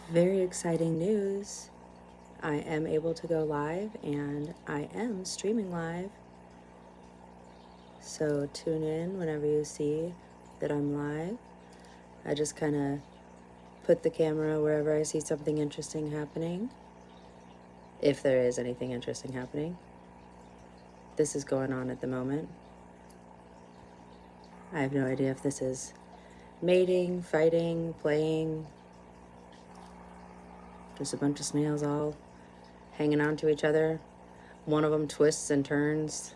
Very exciting news. I am able to go live and I am streaming live. So tune in whenever you see that I'm live. I just kind of put the camera wherever I see something interesting happening. If there is anything interesting happening. This is going on at the moment. I have no idea if this is mating, fighting, playing. Just a bunch of snails all hanging on to each other. One of them twists and turns